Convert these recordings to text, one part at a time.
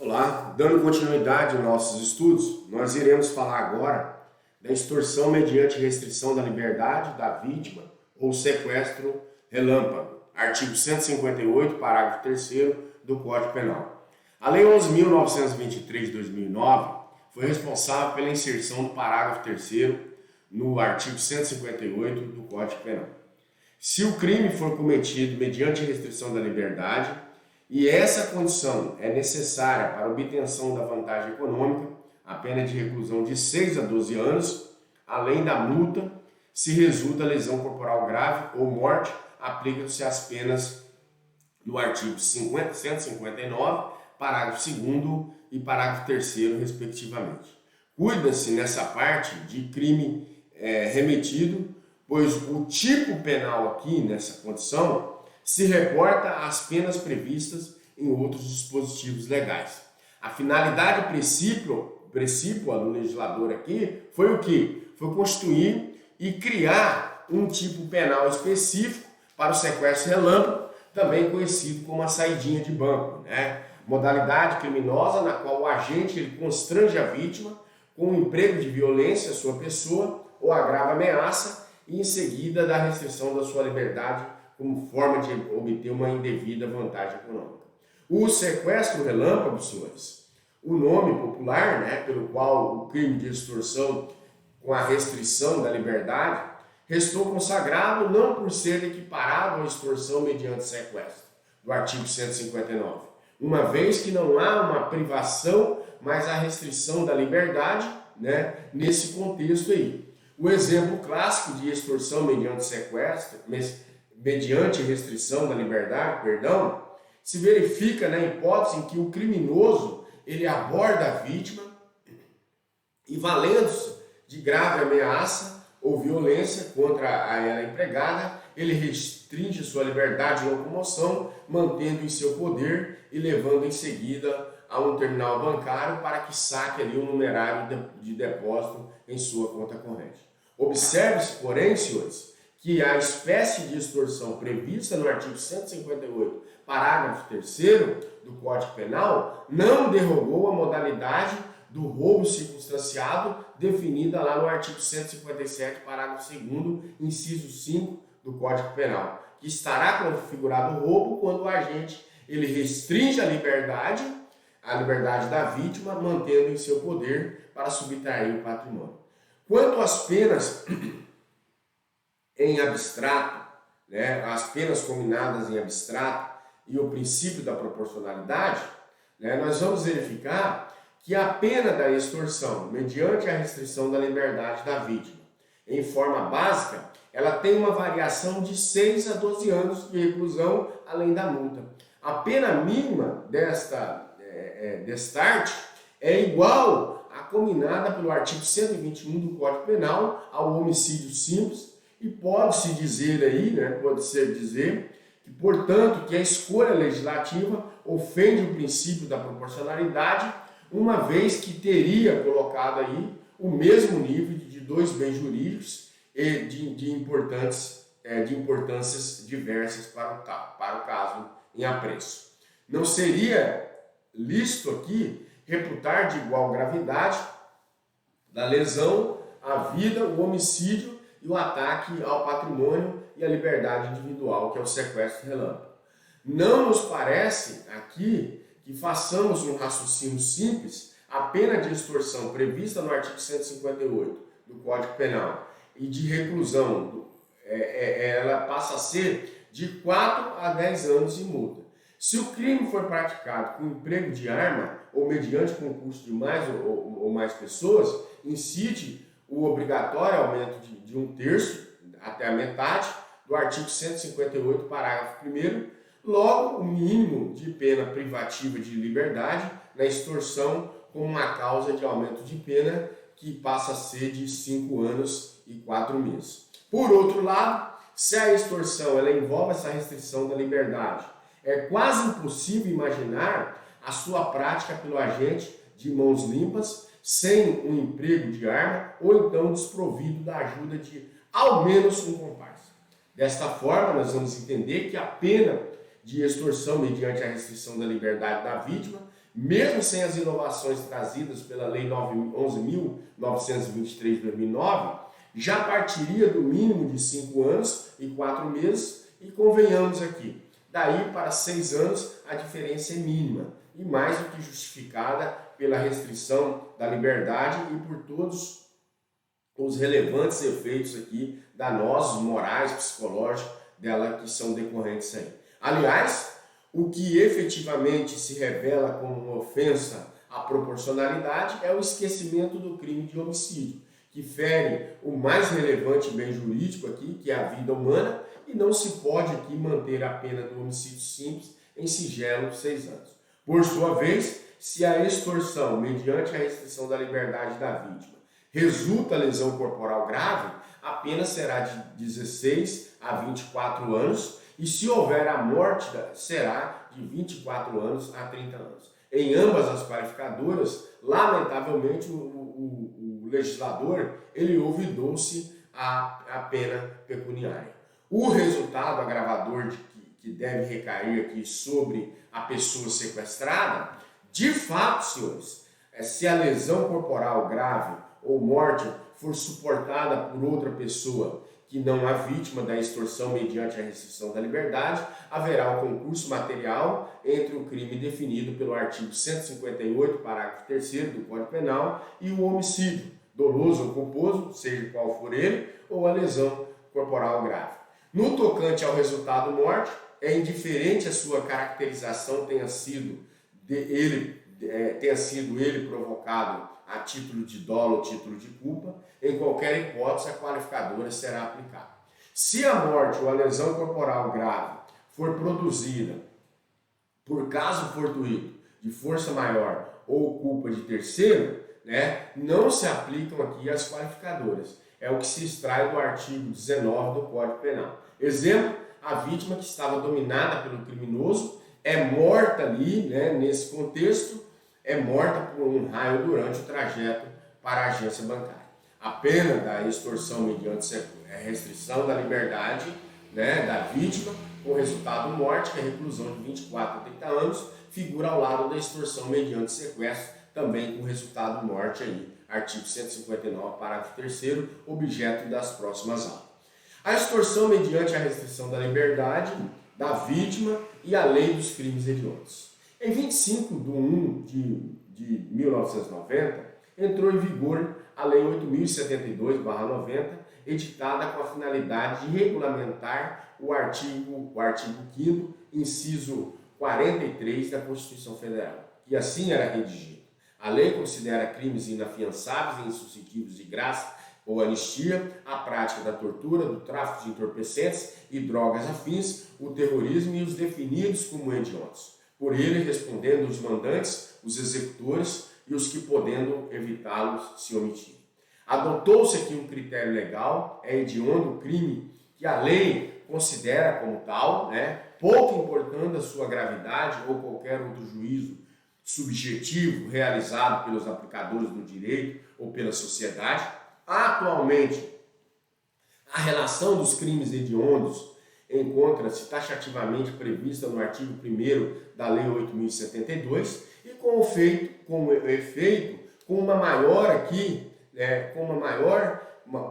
Olá, dando continuidade aos nossos estudos, nós iremos falar agora da extorsão mediante restrição da liberdade da vítima ou sequestro relâmpago, artigo 158, parágrafo 3º do Código Penal. A Lei 11.923 de 2009 foi responsável pela inserção do parágrafo 3º no artigo 158 do Código Penal. Se o crime for cometido mediante restrição da liberdade, e essa condição é necessária para a obtenção da vantagem econômica, a pena de reclusão de 6 a 12 anos, além da multa, se resulta lesão corporal grave ou morte, aplicam-se as penas no artigo 159, parágrafo 2º e parágrafo 3º, respectivamente. Cuida-se nessa parte de crime remetido, pois o tipo penal aqui, nessa condição, se reporta às penas previstas em outros dispositivos legais. A finalidade precípua do legislador aqui foi o quê? Foi constituir e criar um tipo penal específico para o sequestro relâmpago, também conhecido como a saidinha de banco, né? Modalidade criminosa na qual o agente ele constrange a vítima com o emprego de violência à sua pessoa ou agrava ameaça e em seguida da restrição da sua liberdade como forma de obter uma indevida vantagem econômica. O sequestro relâmpago, senhores, o nome popular, né, pelo qual o crime de extorsão com a restrição da liberdade restou consagrado não por ser equiparado à extorsão mediante sequestro, do artigo 159, uma vez que não há uma privação, mas a restrição da liberdade, né, nesse contexto aí. O exemplo clássico de extorsão mediante sequestro, mediante restrição da liberdade, se verifica na hipótese em que o criminoso ele aborda a vítima e valendo-se de grave ameaça ou violência contra ela empregada, ele restringe sua liberdade de locomoção, mantendo em seu poder e levando em seguida a um terminal bancário para que saque ali um numerário de depósito em sua conta corrente. Observe-se, porém, senhores, que a espécie de extorsão prevista no artigo 158, parágrafo 3º do Código Penal, não derrogou a modalidade do roubo circunstanciado definida lá no artigo 157, parágrafo 2º, inciso 5 do Código Penal, que estará configurado o roubo quando o agente ele restringe a liberdade da vítima, mantendo em seu poder para subtrair o patrimônio. Quanto às penas em abstrato, né, as penas combinadas em abstrato e o princípio da proporcionalidade, né, nós vamos verificar que a pena da extorsão, mediante a restrição da liberdade da vítima, em forma básica, ela tem uma variação de 6 a 12 anos de reclusão, além da multa. A pena mínima desta arte é igual à combinada pelo artigo 121 do Código Penal ao homicídio simples, e pode-se dizer aí, né, que, portanto, que a escolha legislativa ofende o princípio da proporcionalidade, uma vez que teria colocado aí o mesmo nível de dois bens jurídicos e de importâncias diversas para o caso em apreço. Não seria lícito aqui reputar de igual gravidade da lesão à vida, o homicídio e o ataque ao patrimônio e à liberdade individual, que é o sequestro relâmpago. Não nos parece aqui que façamos um raciocínio simples, a pena de extorsão prevista no artigo 158 do Código Penal e de reclusão, ela passa a ser de 4 a 10 anos de multa. Se o crime for praticado com emprego de arma ou mediante concurso de mais ou mais pessoas, incide o obrigatório aumento de 1/3 até a metade do artigo 158, parágrafo 1º, logo o mínimo de pena privativa de liberdade na extorsão como uma causa de aumento de pena que passa a ser de 5 anos e 4 meses. Por outro lado, se a extorsão ela envolve essa restrição da liberdade, é quase impossível imaginar a sua prática pelo agente de mãos limpas, sem um emprego de arma ou então desprovido da ajuda de ao menos um comparsa. Desta forma, nós vamos entender que a pena de extorsão mediante a restrição da liberdade da vítima mesmo sem as inovações trazidas pela Lei 11.923 de 2009, já partiria do mínimo de 5 anos e 4 meses, e convenhamos aqui, daí para 6 anos a diferença é mínima e mais do que justificada pela restrição da liberdade e por todos os relevantes efeitos aqui danosos, morais, psicológicos dela que são decorrentes aí. Aliás, o que efetivamente se revela como uma ofensa à proporcionalidade é o esquecimento do crime de homicídio, que fere o mais relevante bem jurídico aqui, que é a vida humana, e não se pode aqui manter a pena do homicídio simples em sigilo 6 anos. Por sua vez, se a extorsão, mediante a restrição da liberdade da vítima, resulta lesão corporal grave, a pena será de 16 a 24 anos, e se houver a morte, será de 24 anos a 30 anos. Em ambas as qualificadoras, lamentavelmente, o legislador ele ouvidou-se a pena pecuniária. O resultado agravador que deve recair aqui sobre a pessoa sequestrada, de fato, senhores, se a lesão corporal grave ou morte for suportada por outra pessoa que não a vítima da extorsão mediante a restrição da liberdade, haverá o concurso material entre o crime definido pelo artigo 158, parágrafo 3º do Código Penal e o homicídio, doloso ou culposo, seja qual for ele, ou a lesão corporal grave. No tocante ao resultado morte, é indiferente a sua caracterização tenha sido ele provocado a título de dolo ou título de culpa, em qualquer hipótese a qualificadora será aplicada. Se a morte ou a lesão corporal grave for produzida por caso fortuito, de força maior ou culpa de terceiro, não se aplicam aqui as qualificadoras. É o que se extrai do artigo 19 do Código Penal. Exemplo, a vítima que estava dominada pelo criminoso é morta ali, nesse contexto, é morta por um raio durante o trajeto para a agência bancária. A pena da extorsão mediante restrição da liberdade da vítima, com resultado morte, que é reclusão de 24 a 30 anos, figura ao lado da extorsão mediante sequestro, também com resultado morte aí, artigo 159, parágrafo 3º, objeto das próximas aulas. A extorsão mediante a restrição da liberdade da vítima e a lei dos crimes hediondos. Em 25 de 1 de 1990, entrou em vigor a Lei 8.072/90, editada com a finalidade de regulamentar o artigo 5º, inciso 43 da Constituição Federal. E assim era redigido. A lei considera crimes inafiançáveis e insuscetíveis de graça ou anistia a prática da tortura, do tráfico de entorpecentes e drogas afins, o terrorismo e os definidos como hediondos. Por ele respondendo os mandantes, os executores e os que podendo evitá-los se omitirem. Adotou-se aqui um critério legal, é hediondo o crime que a lei considera como tal, pouco importando a sua gravidade ou qualquer outro juízo subjetivo realizado pelos aplicadores do direito ou pela sociedade. Atualmente, a relação dos crimes hediondos encontra-se taxativamente prevista no artigo 1º da Lei 8.072 e com uma maior aqui,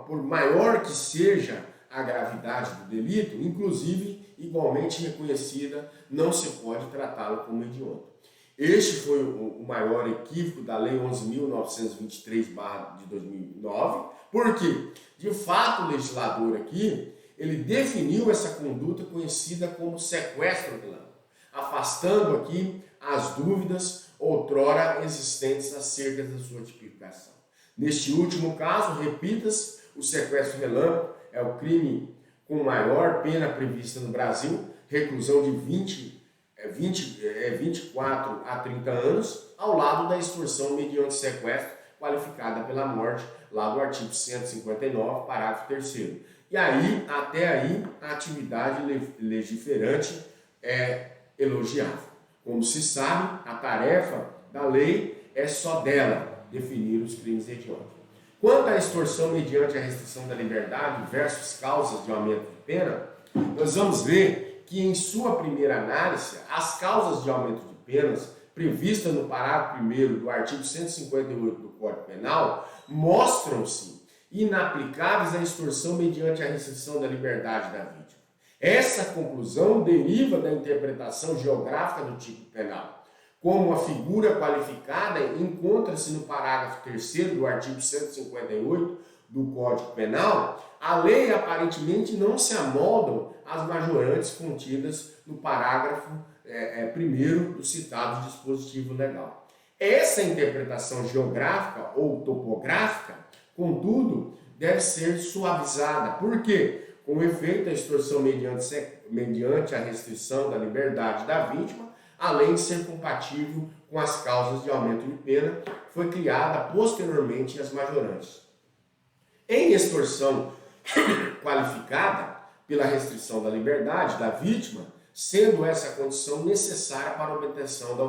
por maior que seja a gravidade do delito, inclusive igualmente reconhecida, não se pode tratá-lo como hediondo. Este foi o maior equívoco da Lei 11.923 de 2009, porque, de fato, o legislador aqui, ele definiu essa conduta conhecida como sequestro relâmpago, afastando aqui as dúvidas outrora existentes acerca da sua tipificação. Neste último caso, repita-se, o sequestro relâmpago é o crime com maior pena prevista no Brasil, reclusão de 24 a 30 anos, ao lado da extorsão mediante sequestro, qualificada pela morte, lá do artigo 159, parágrafo 3º. E aí, até aí, a atividade legiferante é elogiável. Como se sabe, a tarefa da lei é só dela, definir os crimes hediondos. Quanto à extorsão mediante a restrição da liberdade versus causas de aumento de pena, nós vamos ver que em sua primeira análise, as causas de aumento de penas prevista no parágrafo 1º do artigo 158 do Código Penal mostram-se inaplicáveis à extorsão mediante a restrição da liberdade da vítima. Essa conclusão deriva da interpretação geográfica do tipo penal. Como a figura qualificada encontra-se no parágrafo 3º do artigo 158 do Código Penal, a lei aparentemente não se amoldam às majorantes contidas no parágrafo 1º do citado dispositivo legal. Essa interpretação geográfica ou topográfica, contudo, deve ser suavizada. Por quê? Com efeito, a extorsão mediante a restrição da liberdade da vítima, além de ser compatível com as causas de aumento de pena, foi criada posteriormente as majorantes. Em extorsão qualificada pela restrição da liberdade da vítima, sendo essa condição necessária para a obtenção da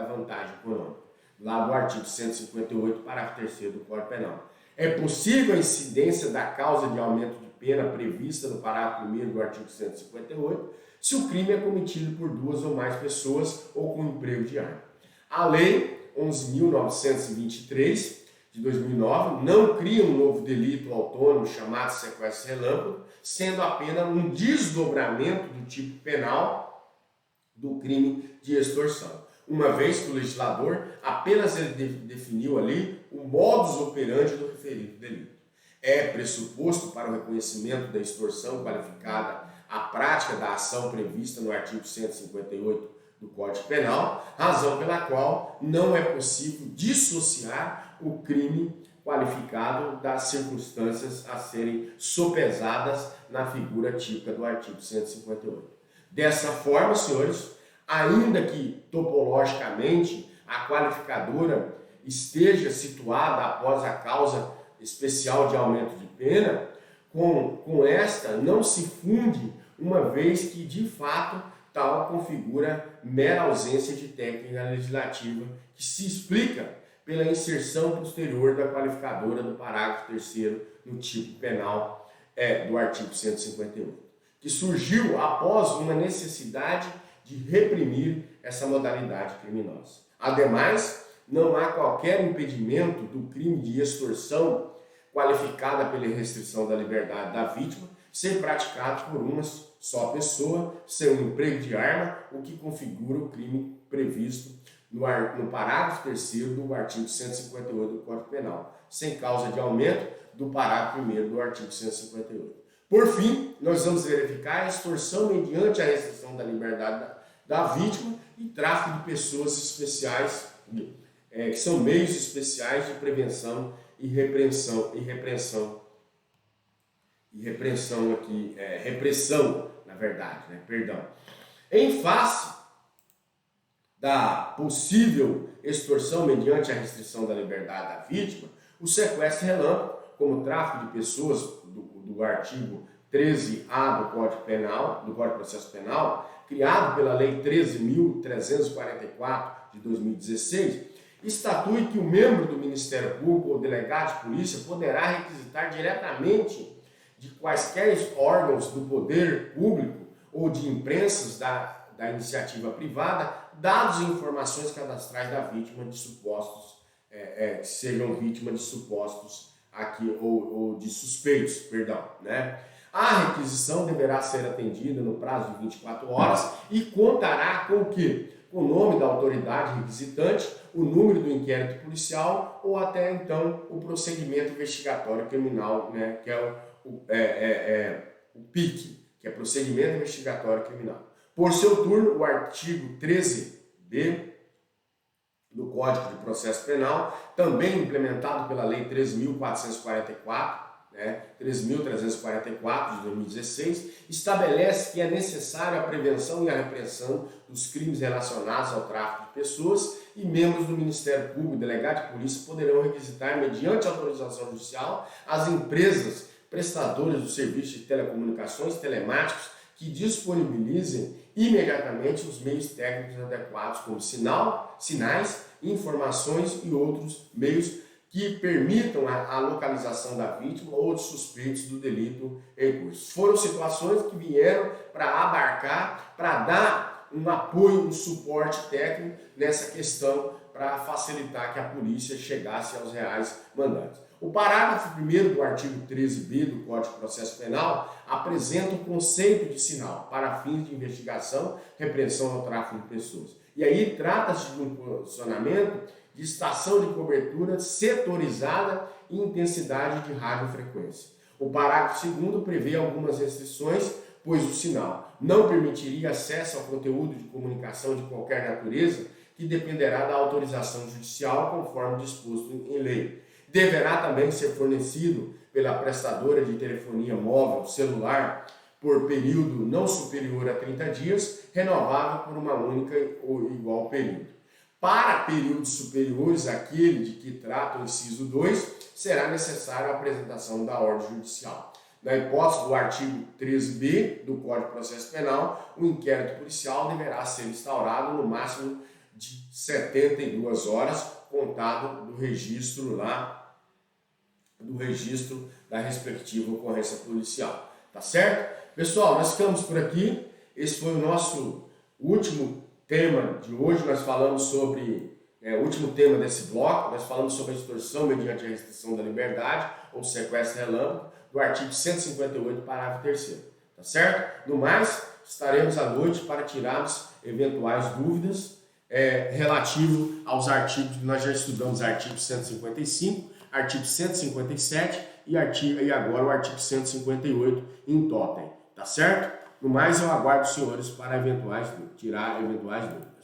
vantagem econômica, lá do artigo 158, parágrafo 3º do Código Penal. É possível a incidência da causa de aumento de pena prevista no parágrafo 1º do artigo 158, se o crime é cometido por duas ou mais pessoas ou com emprego de arma. A Lei 11.923, de 2009, não cria um novo delito autônomo chamado sequestro relâmpago, sendo apenas um desdobramento do tipo penal do crime de extorsão. Uma vez que o legislador apenas ele definiu ali o modus operandi do referido delito. É pressuposto para o reconhecimento da extorsão qualificada a prática da ação prevista no artigo 158 do Código Penal, razão pela qual não é possível dissociar o crime qualificado das circunstâncias a serem sopesadas na figura típica do artigo 158. Dessa forma, senhores, ainda que topologicamente a qualificadora esteja situada após a causa especial de aumento de pena, com esta não se funde, uma vez que, de fato, tal configura mera ausência de técnica legislativa que se explica pela inserção posterior da qualificadora do parágrafo 3º no tipo penal do artigo 158, que surgiu após uma necessidade de reprimir essa modalidade criminosa. Ademais, não há qualquer impedimento do crime de extorsão qualificada pela restrição da liberdade da vítima ser praticado por uma só pessoa, sem um emprego de arma, o que configura o crime previsto no parágrafo 3º do artigo 158 do Código Penal, sem causa de aumento do parágrafo 1º do artigo 158. Por fim, nós vamos verificar a extorsão mediante a restrição da liberdade da vítima e tráfico de pessoas especiais, que são meios especiais de prevenção e repressão repressão, na verdade, perdão. Em face da possível extorsão mediante a restrição da liberdade da vítima, o sequestro relâmpago, como tráfico de pessoas do artigo 13A do Código Penal, do Código de Processo Penal, criado pela Lei 13.344 de 2016, estatui que o membro do Ministério Público ou delegado de polícia poderá requisitar diretamente de quaisquer órgãos do poder público ou de imprensas da iniciativa privada dados e informações cadastrais da vítima de supostos, que sejam vítimas de supostos ou de suspeitos, A requisição deverá ser atendida no prazo de 24 horas e contará com o quê? Com o nome da autoridade requisitante, o número do inquérito policial ou até então o procedimento investigatório criminal, que é o PIC, que é Procedimento Investigatório Criminal. Por seu turno, o artigo 13b do Código de Processo Penal, também implementado pela Lei 13.444, 13.344 de 2016, estabelece que é necessária a prevenção e a repressão dos crimes relacionados ao tráfico de pessoas e membros do Ministério Público, delegado de polícia, poderão requisitar, mediante autorização judicial, as empresas prestadoras do serviço de telecomunicações telemáticos que disponibilizem imediatamente os meios técnicos adequados, como sinais, informações e outros meios que permitam a localização da vítima ou de suspeitos do delito em curso. Foram situações que vieram para abarcar, para dar um apoio, um suporte técnico nessa questão para facilitar que a polícia chegasse aos reais mandantes. O parágrafo 1º do artigo 13b do Código de Processo Penal apresenta o conceito de sinal para fins de investigação, repressão ao tráfico de pessoas. E aí trata-se de um posicionamento de estação de cobertura setorizada e intensidade de radiofrequência. O parágrafo 2º prevê algumas restrições, pois o sinal não permitiria acesso ao conteúdo de comunicação de qualquer natureza que dependerá da autorização judicial conforme disposto em lei. Deverá também ser fornecido pela prestadora de telefonia móvel celular por período não superior a 30 dias, renovável por uma única ou igual período. Para períodos superiores àquele de que trata o inciso 2, será necessária a apresentação da ordem judicial. Na hipótese do artigo 13b do Código de Processo Penal, o inquérito policial deverá ser instaurado no máximo de 72 horas, contado do registro da respectiva ocorrência policial. Tá certo? Pessoal, nós ficamos por aqui. Esse foi o nosso último tema de hoje. Nós falamos sobre, o último tema desse bloco, nós falamos sobre a extorsão mediante a restrição da liberdade ou sequestro relâmpago, do artigo 158, parágrafo 3º. Tá certo? No mais, estaremos à noite para tirarmos eventuais dúvidas relativo aos artigos. Nós já estudamos artigo 155, artigo 157 e agora o artigo 158 em totem. Tá certo? No mais, eu aguardo os senhores para tirar eventuais dúvidas.